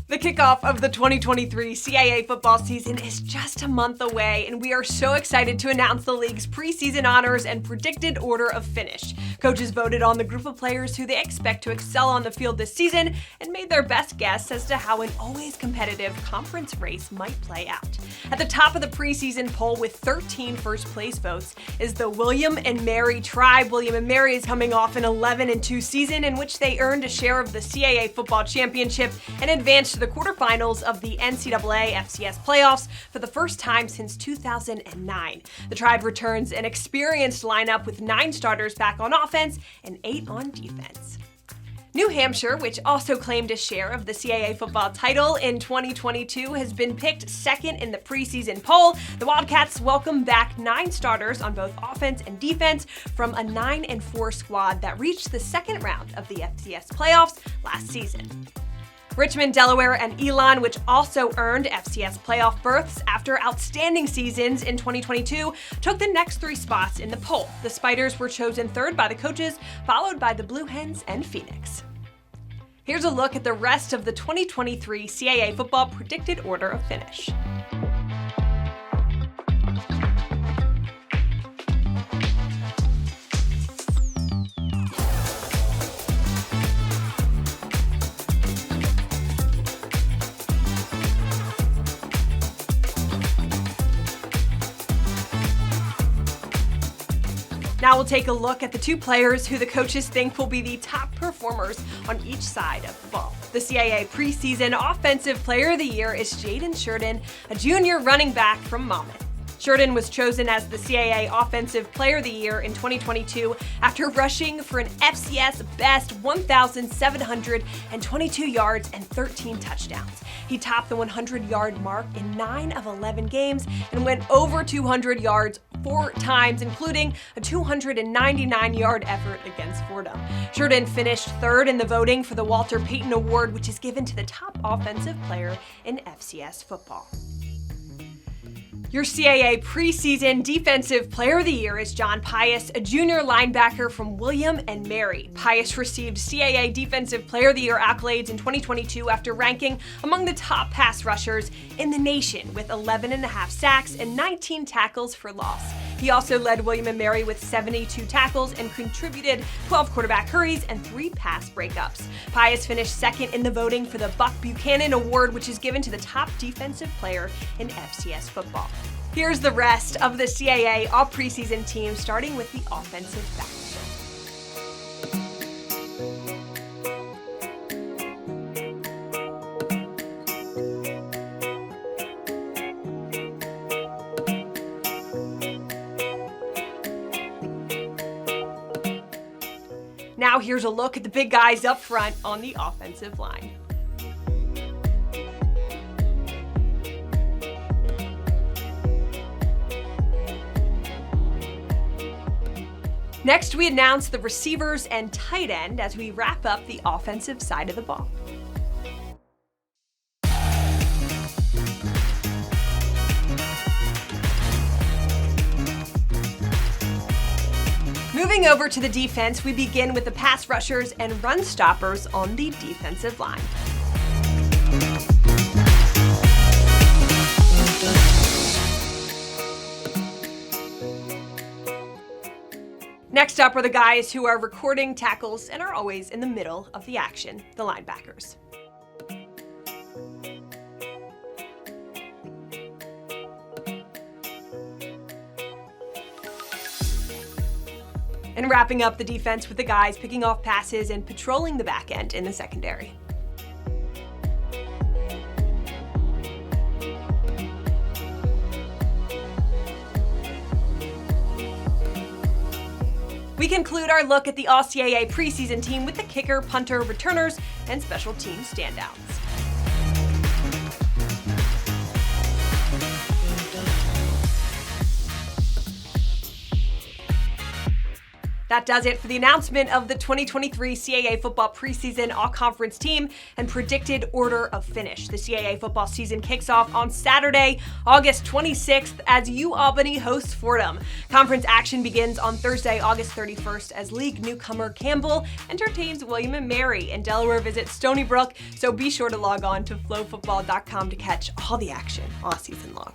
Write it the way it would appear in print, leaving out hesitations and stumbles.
The kickoff of the 2023 CAA football season is just a month away, and we are so excited to announce the league's preseason honors and predicted order of finish. Coaches voted on the group of players who they expect to excel on the field this season and made their best guess as to how an always competitive conference race might play out. At the top of the preseason poll with 13 first place votes is the William and Mary tribe. William and Mary is coming off an 11-2 season in which they earned a share of the CAA football championship and advanced to the quarterfinals of the NCAA FCS playoffs for the first time since 2009. The tribe returns an experienced lineup with 9 starters back on offense and 8 on defense. New Hampshire, which also claimed a share of the CAA football title in 2022, has been picked second in the preseason poll. The Wildcats welcome back 9 starters on both offense and defense from a 9-4 squad that reached the second round of the FCS playoffs last season. Richmond, Delaware, and Elon, which also earned FCS playoff berths after outstanding seasons in 2022, took the next 3 spots in the poll. The Spiders were chosen third by the coaches, followed by the Blue Hens and Phoenix. Here's a look at the rest of the 2023 CAA football predicted order of finish. Now we'll take a look at the 2 players who the coaches think will be the top performers on each side of the ball. The CAA preseason Offensive Player of the Year is Jaden Sheridan, a junior running back from Monmouth. Sheridan was chosen as the CAA Offensive Player of the Year in 2022 after rushing for an FCS best 1,722 yards and 13 touchdowns. He topped the 100-yard mark in 9 of 11 games and went over 200 yards 4 times, including a 299-yard effort against Fordham. Sheridan finished third in the voting for the Walter Payton Award, which is given to the top offensive player in FCS football. Your CAA preseason Defensive Player of the Year is John Pius, a junior linebacker from William and Mary. Pius received CAA Defensive Player of the Year accolades in 2022 after ranking among the top pass rushers in the nation with 11.5 sacks and 19 tackles for loss. He also led William and Mary with 72 tackles and contributed 12 quarterback hurries and 3 pass breakups. Pius finished second in the voting for the Buck Buchanan Award, which is given to the top defensive player in FCS football. Here's the rest of the CAA all preseason team, starting with the offensive backfield. Now here's a look at the big guys up front on the offensive line. Next, we announce the receivers and tight end as we wrap up the offensive side of the ball. Moving over to the defense, we begin with the pass rushers and run stoppers on the defensive line. Next up are the guys who are recording tackles and are always in the middle of the action, the linebackers. And wrapping up the defense with the guys picking off passes and patrolling the back end in the secondary. We conclude our look at the All-CAA preseason team with the kicker, punter, returners, and special team standouts. That does it for the announcement of the 2023 CAA football preseason all-conference team and predicted order of finish. The CAA football season kicks off on Saturday, August 26th, as UAlbany hosts Fordham. Conference action begins on Thursday, August 31st, as league newcomer Campbell entertains William & Mary, and Delaware visits Stony Brook, so be sure to log on to flowfootball.com to catch all the action all season long.